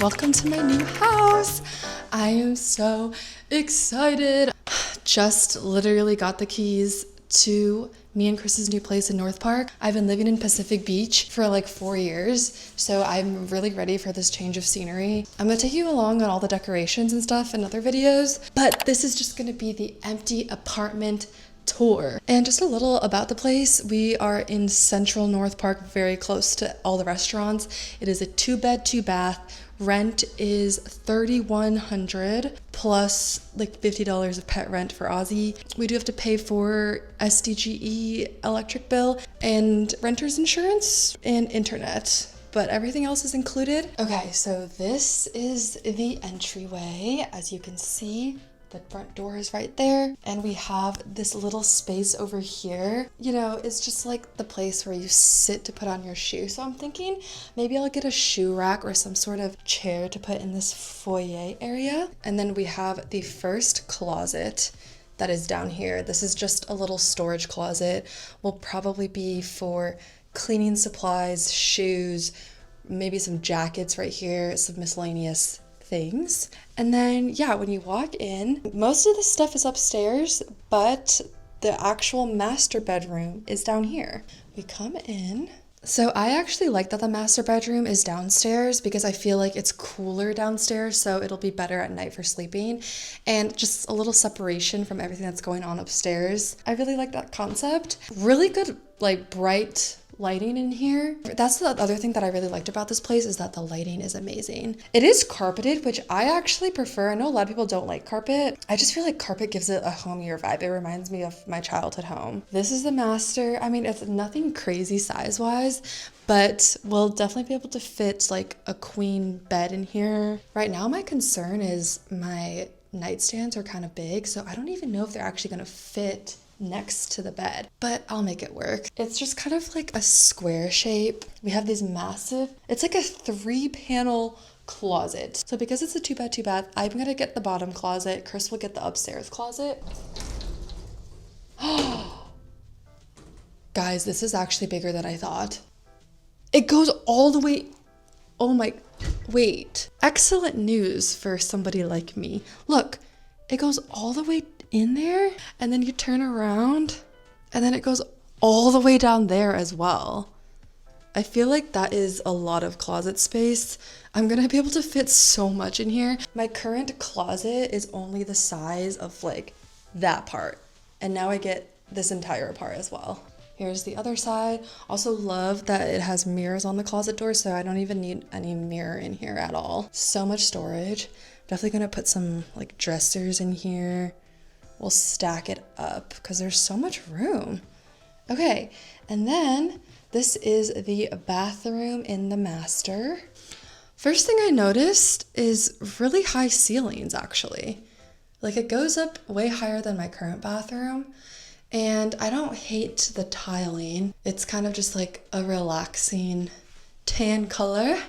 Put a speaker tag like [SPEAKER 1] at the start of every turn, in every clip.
[SPEAKER 1] Welcome to my new house. I am so excited. Just literally got the keys to me and Chris's new place in North Park. I've been living in Pacific Beach for like 4 years, so I'm really ready for this change of scenery. I'm gonna take you along on all the decorations and stuff in other videos, but this is just gonna be the empty apartment tour. And just a little about the place. We are in central North Park, very close to all the restaurants. It is a 2-bed, 2-bath. Rent is $3,100 plus like $50 of pet rent for Aussie. We do have to pay for SDGE electric bill and renter's insurance and internet, but everything else is included. Okay, so this is the entryway. As you can see, the front door is right there, and we have this little space over here. You know, it's just like the place where you sit to put on your shoe. So I'm thinking maybe I'll get a shoe rack or some sort of chair to put in this foyer area. And then we have the first closet that is down here. This is just a little storage closet. Will probably be for cleaning supplies, shoes, maybe some jackets right here, some miscellaneous things. And then yeah, when you walk in, most of the stuff is upstairs, but the actual master bedroom is down here. We come in. So I actually like that the master bedroom is downstairs because I feel like it's cooler downstairs, so it'll be better at night for sleeping, and just a little separation from everything that's going on upstairs. I really like that concept. Really good, like, bright lighting in here. That's the other thing that I really liked about this place, is that the lighting is amazing. It is carpeted, which I actually prefer. I know a lot of people don't like carpet. I just feel like carpet gives it a homier vibe. It reminds me of my childhood home. This is the master. I mean, it's nothing crazy size-wise, but we'll definitely be able to fit like a queen bed in here. Right now, my concern is my nightstands are kind of big, so I don't even know if they're actually gonna fit next to the bed, but I'll make it work. It's just kind of like a square shape. We have these massive, it's like a 3-panel closet. So because it's a 2-bed, 2-bath, I'm gonna get the bottom closet. Chris will get the upstairs closet. Guys, this is actually bigger than I thought. It goes all the way, oh my, wait. Excellent news for somebody like me. Look, it goes all the way in there, and then you turn around, and then it goes all the way down there as well. I feel like that is a lot of closet space. I'm gonna be able to fit so much in here. My current closet is only the size of like that part, and now I get this entire part as well. Here's the other side. Also love that it has mirrors on the closet door, so I don't even need any mirror in here at all. So much storage. Definitely gonna put some like dressers in here. We'll stack it up because there's so much room. Okay, and then this is the bathroom in the master. First thing I noticed is really high ceilings, actually. Like, it goes up way higher than my current bathroom, and I don't hate the tiling. It's kind of just like a relaxing tan color.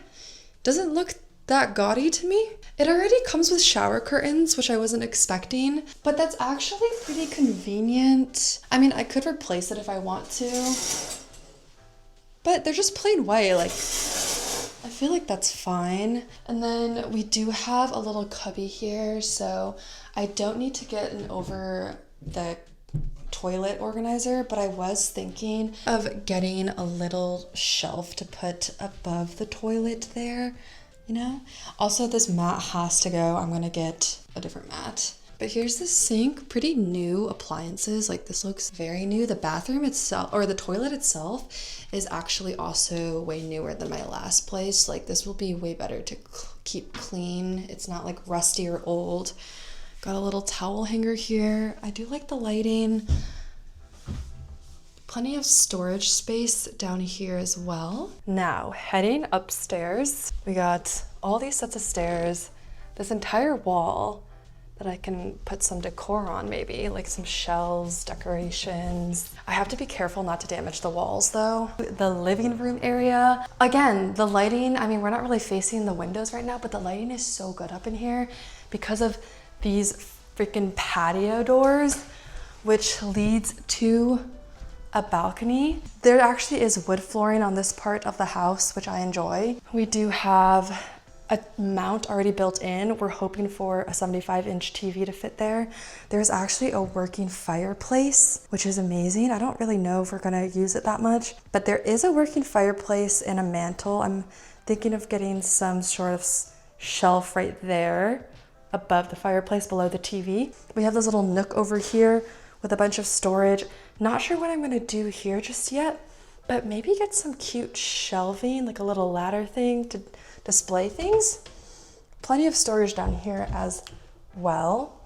[SPEAKER 1] Doesn't look that gaudy to me. It already comes with shower curtains, which I wasn't expecting, but that's actually pretty convenient. I mean, I could replace it if I want to, but they're just plain white. Like, I feel like that's fine. And then we do have a little cubby here, so I don't need to get an over the toilet organizer, but I was thinking of getting a little shelf to put above the toilet there. You know? Also, this mat has to go. I'm gonna get a different mat. But here's the sink, pretty new appliances. Like, this looks very new. The bathroom itself, or the toilet itself, is actually also way newer than my last place. Like, this will be way better to keep clean. It's not like rusty or old. Got a little towel hanger here. I do like the lighting. Plenty of storage space down here as well. Now, heading upstairs, we got all these sets of stairs, this entire wall that I can put some decor on, maybe, like some shelves, decorations. I have to be careful not to damage the walls though. The living room area, again, the lighting, I mean, we're not really facing the windows right now, but the lighting is so good up in here because of these freaking patio doors, which leads to a balcony. There actually is wood flooring on this part of the house, which I enjoy. We do have a mount already built in. We're hoping for a 75-inch TV to fit there. There's actually a working fireplace, which is amazing. I don't really know if we're gonna use it that much, but there is a working fireplace and a mantle. I'm thinking of getting some sort of shelf right there above the fireplace below the TV. We have this little nook over here with a bunch of storage. Not sure what I'm gonna do here just yet, but maybe get some cute shelving, like a little ladder thing to display things. Plenty of storage down here as well.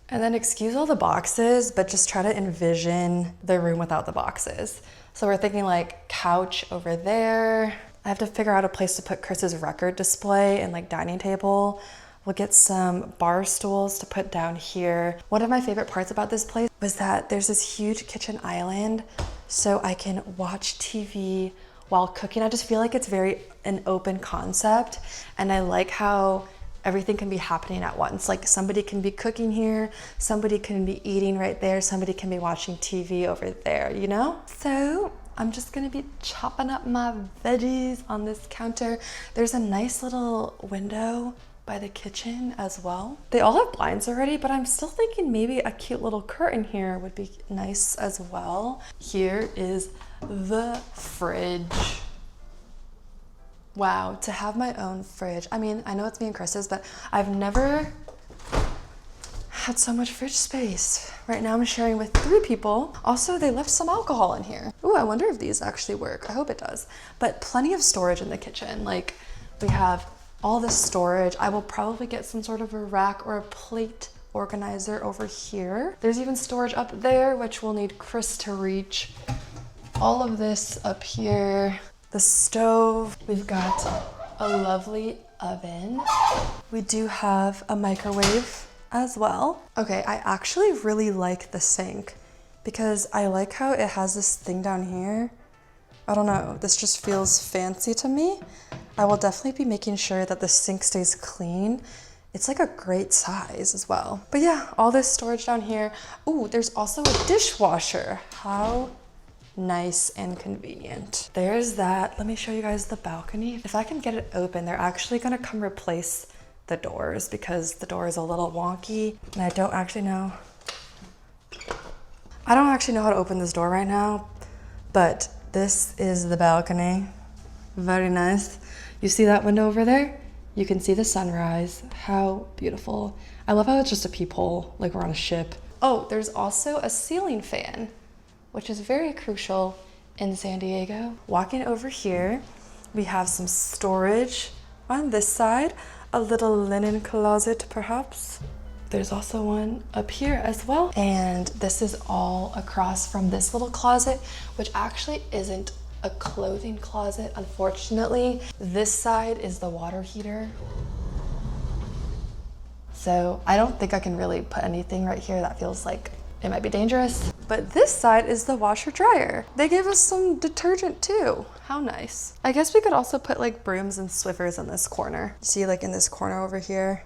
[SPEAKER 1] And then excuse all the boxes, but just try to envision the room without the boxes. So we're thinking like couch over there. I have to figure out a place to put Chris's record display and like dining table. We'll get some bar stools to put down here. One of my favorite parts about this place was that there's this huge kitchen island so I can watch TV while cooking. I just feel like it's very an open concept, and I like how everything can be happening at once. Like somebody can be cooking here, somebody can be eating right there, somebody can be watching TV over there, you know? So I'm just gonna be chopping up my veggies on this counter. There's a nice little window by the kitchen as well. They all have blinds already, but I'm still thinking maybe a cute little curtain here would be nice as well. Here is the fridge. Wow, to have my own fridge. I mean, I know it's me and Chris's, but I've never had so much fridge space. Right now I'm sharing with 3 people. Also, they left some alcohol in here. Ooh, I wonder if these actually work. I hope it does. But plenty of storage in the kitchen. Like we have all this storage. I will probably get some sort of a rack or a plate organizer over here. There's even storage up there, which will need Chris to reach. All of this up here. The stove. We've got a lovely oven. We do have a microwave as well. Okay, I actually really like the sink because I like how it has this thing down here. I don't know, this just feels fancy to me. I will definitely be making sure that the sink stays clean. It's like a great size as well. But yeah, all this storage down here. Ooh, there's also a dishwasher. How nice and convenient. There's that. Let me show you guys the balcony. If I can get it open, they're actually gonna come replace the doors because the door is a little wonky and I don't actually know how to open this door right now, but this is the balcony. Very nice. You see that window over there? You can see the sunrise. How beautiful. I love how it's just a peephole, like we're on a ship. Oh, there's also a ceiling fan, which is very crucial in San Diego. Walking over here, we have some storage on this side, a little linen closet perhaps. There's also one up here as well. And this is all across from this little closet, which actually isn't a clothing closet, unfortunately. This side is the water heater. So I don't think I can really put anything right here. That feels like it might be dangerous. But this side is the washer dryer. They gave us some detergent too. How nice. I guess we could also put like brooms and Swiffers in this corner. See, like in this corner over here,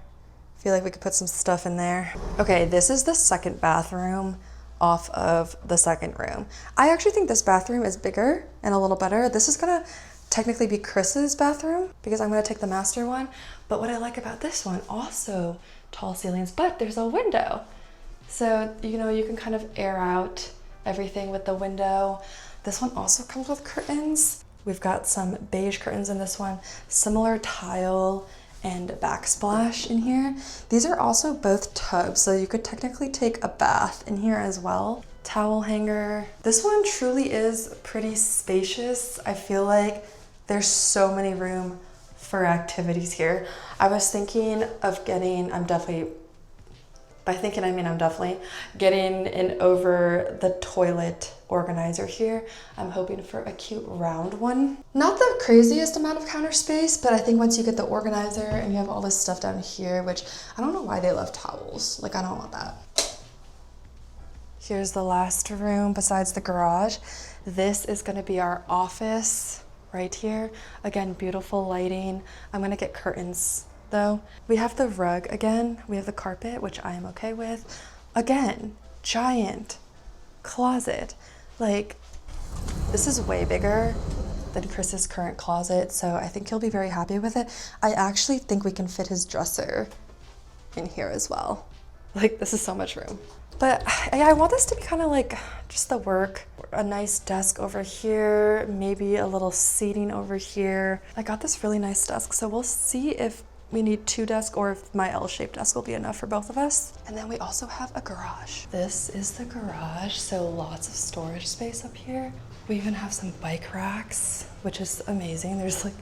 [SPEAKER 1] I feel like we could put some stuff in there. Okay, this is the second bathroom off of the second room. I actually think this bathroom is bigger and a little better. This is gonna technically be Chris's bathroom because I'm gonna take the master one. But what I like about this one, also tall ceilings, but there's a window. So, you know, you can kind of air out everything with the window. This one also comes with curtains. We've got some beige curtains in this one, similar tile and backsplash in here. These are also both tubs, so you could technically take a bath in here as well. Towel hanger. This one truly is pretty spacious. I feel like there's so many room for activities here. I was thinking of getting, I'm definitely getting an over the toilet organizer here. I'm hoping for a cute round one. Not the craziest amount of counter space, but I think once you get the organizer and you have all this stuff down here, which I don't know why they left towels. Like, I don't want that. Here's the last room besides the garage. This is gonna be our office right here. Again, beautiful lighting. I'm gonna get curtains though. We have the rug again. We have the carpet, which I am okay with. Again, giant closet. Like, This is way bigger than Chris's current closet, so I think he'll be very happy with it. I actually think we can fit his dresser in here as well. Like, this is so much room. But I want this to be kind of like just the work. A nice desk over here, maybe a little seating over here. I got this really nice desk, so we'll see if we need 2 desks or if my L-shaped desk will be enough for both of us. And then we also have a garage. This is the garage, so lots of storage space up here. We even have some bike racks, which is amazing. There's like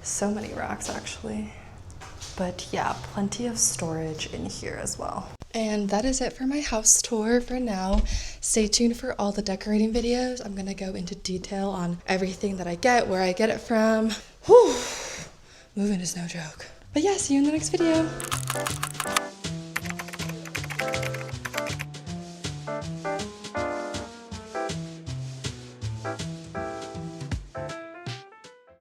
[SPEAKER 1] so many racks actually. But yeah, plenty of storage in here as well. And that is it for my house tour for now. Stay tuned for all the decorating videos. I'm gonna go into detail on everything that I get, where I get it from. Whew, moving is no joke. But yeah, see you in the next video.